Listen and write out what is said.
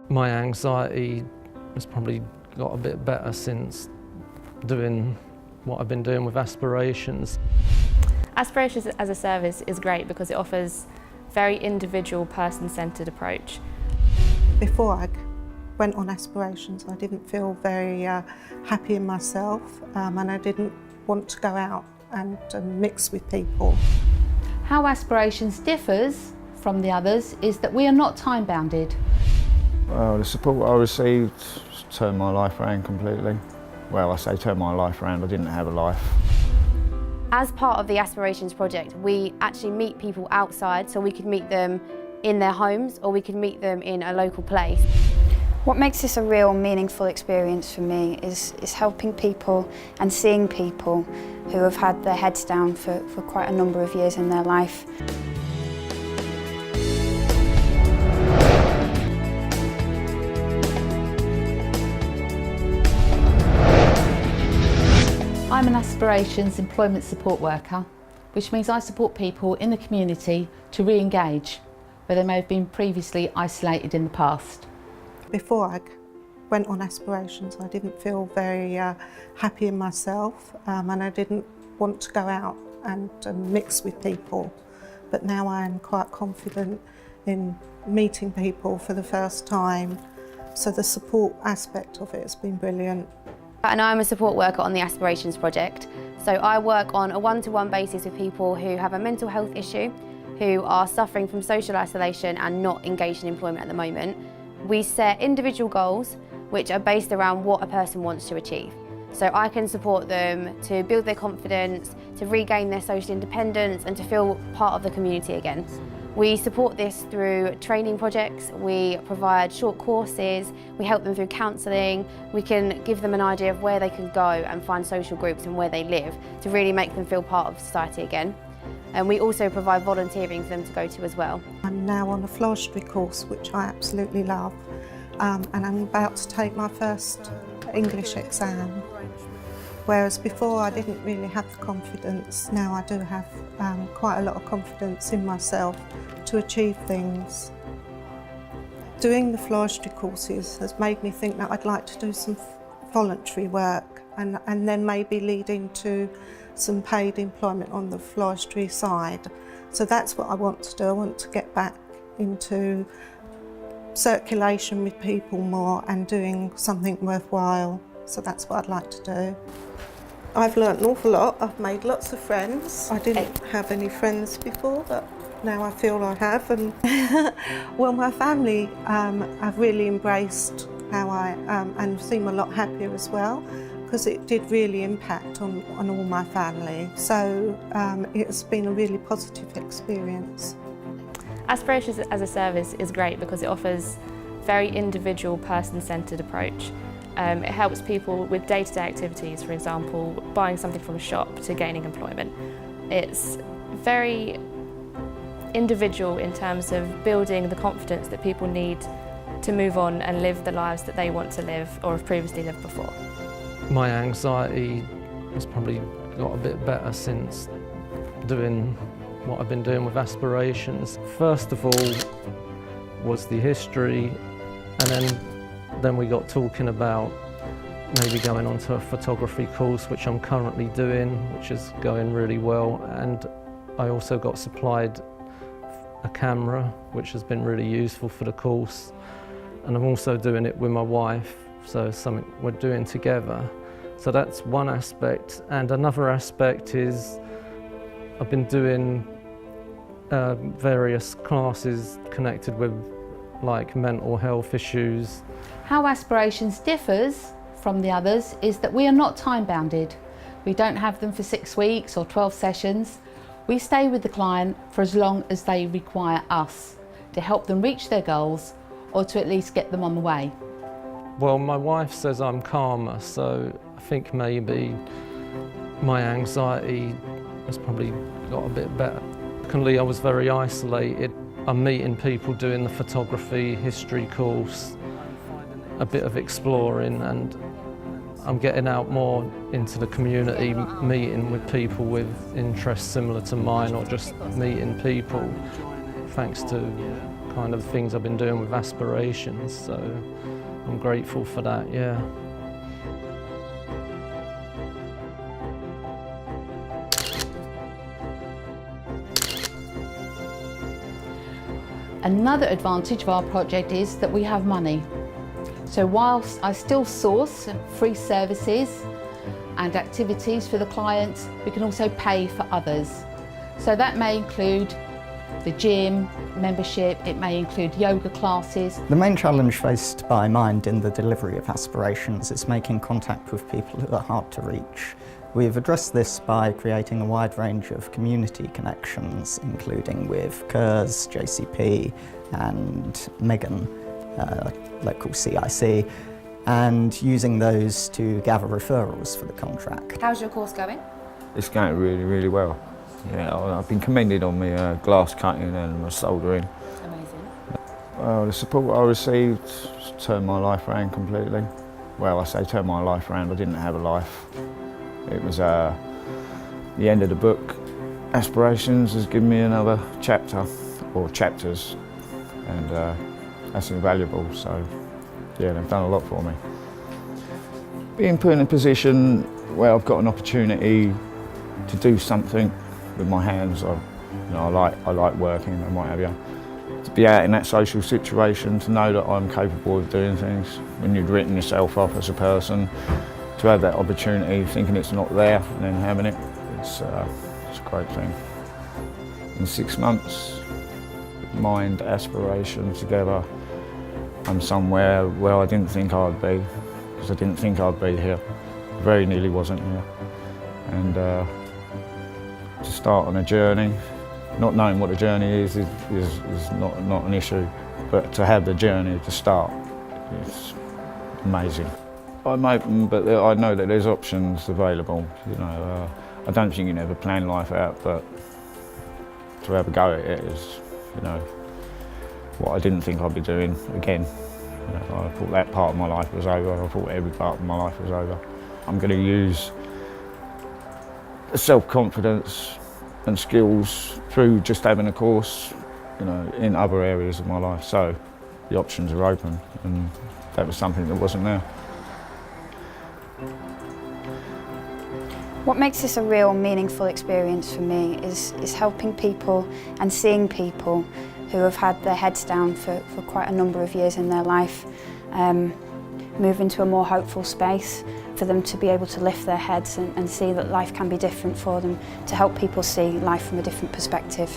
My anxiety has probably got a bit better since doing what I've been doing with Aspirations. Aspirations as a service is great because it offers a very individual, person-centred approach. Before I went on Aspirations, I didn't feel very happy in myself, and I didn't want to go out and mix with people. How Aspirations differs from the others is that we are not time-bounded. Well, the support I received turned my life around completely. Well, I say turned my life around, I didn't have a life. As part of the Aspirations project, we actually meet people outside, so we could meet them in their homes or we could meet them in a local place. What makes this a real meaningful experience for me is helping people and seeing people who have had their heads down for quite a number of years in their life. I'm an Aspirations employment support worker, which means I support people in the community to re-engage where they may have been previously isolated in the past. Before I went on Aspirations, I didn't feel very happy in myself, and I didn't want to go out and mix with people. But now I am quite confident in meeting people for the first time, so the support aspect of it has been brilliant. And I'm a support worker on the Aspirations project. So I work on a one-to-one basis with people who have a mental health issue, who are suffering from social isolation and not engaged in employment at the moment. We set individual goals which are based around what a person wants to achieve. So I can support them to build their confidence, to regain their social independence and to feel part of the community again. We support this through training projects, we provide short courses, we help them through counselling, we can give them an idea of where they can go and find social groups and where they live to really make them feel part of society again. And we also provide volunteering for them to go to as well. I'm now on a floristry course, which I absolutely love, and I'm about to take my first English exam. Whereas before I didn't really have the confidence, now I do have quite a lot of confidence in myself to achieve things. Doing the floristry courses has made me think that I'd like to do some voluntary work and then maybe lead into some paid employment on the floristry side. So that's what I want to do. I want to get back into circulation with people more and doing something worthwhile. So that's what I'd like to do. I've learnt an awful lot. I've made lots of friends. I didn't have any friends before, but now I feel I have. And well, my family have really embraced how I and seem a lot happier as well, because it did really impact on all my family. So it's been a really positive experience. Aspirations as a service is great because it offers a very individual, person-centred approach. It helps people with day-to-day activities, for example, buying something from a shop to gaining employment. It's very individual in terms of building the confidence that people need to move on and live the lives that they want to live or have previously lived before. My anxiety has probably got a bit better since doing what I've been doing with Aspirations. First of all was the history, and then we got talking about maybe going on to a photography course, which I'm currently doing, which is going really well. And I also got supplied a camera, which has been really useful for the course. And I'm also doing it with my wife, so it's something we're doing together. So that's one aspect. And another aspect is I've been doing various classes connected with like mental health issues. How Aspirations differs from the others is that we are not time-bounded. We don't have them for 6 weeks or 12 sessions. We stay with the client for as long as they require us to help them reach their goals or to at least get them on the way. Well, my wife says I'm calmer, so I think maybe my anxiety has probably got a bit better. Secondly, I was very isolated. I'm meeting people doing the photography history course, a bit of exploring, and I'm getting out more into the community, meeting with people with interests similar to mine or just meeting people, thanks to kind of things I've been doing with Aspirations, so I'm grateful for that, yeah. Another advantage of our project is that we have money. So whilst I still source free services and activities for the clients, we can also pay for others. So that may include the gym membership, it may include yoga classes. The main challenge faced by Mind in the delivery of Aspirations is making contact with people who are hard to reach. We've addressed this by creating a wide range of community connections, including with CURS, JCP and Megan, local CIC, and using those to gather referrals for the contract. How's your course going? It's going really, really well. Yeah, I've been commended on my glass cutting and my soldering. Amazing. Well, the support I received turned my life around completely. Well, I say turned my life around, I didn't have a life. It was the end of the book. Aspirations has given me another chapter, or chapters, and that's invaluable, so yeah, they've done a lot for me. Being put in a position where I've got an opportunity to do something with my hands, I like working and what have you. To be out in that social situation, to know that I'm capable of doing things, when you've written yourself off as a person, to have that opportunity, thinking it's not there and then having it, it's a great thing. In 6 months, Mind, Aspirations together, I'm somewhere where I didn't think I'd be, because I didn't think I'd be here. Very nearly wasn't here. And to start on a journey, not knowing what the journey is not an issue, but to have the journey to start, it's amazing. I'm open, but I know that there's options available. You know, I don't think you can ever plan life out, but to have a go at it is, you know, what I didn't think I'd be doing again. You know, I thought that part of my life was over. I thought every part of my life was over. I'm going to use self-confidence and skills through just having a course, you know, in other areas of my life. So the options are open, and that was something that wasn't there. What makes this a real meaningful experience for me is helping people and seeing people who have had their heads down for quite a number of years in their life move into a more hopeful space, for them to be able to lift their heads and see that life can be different for them, to help people see life from a different perspective.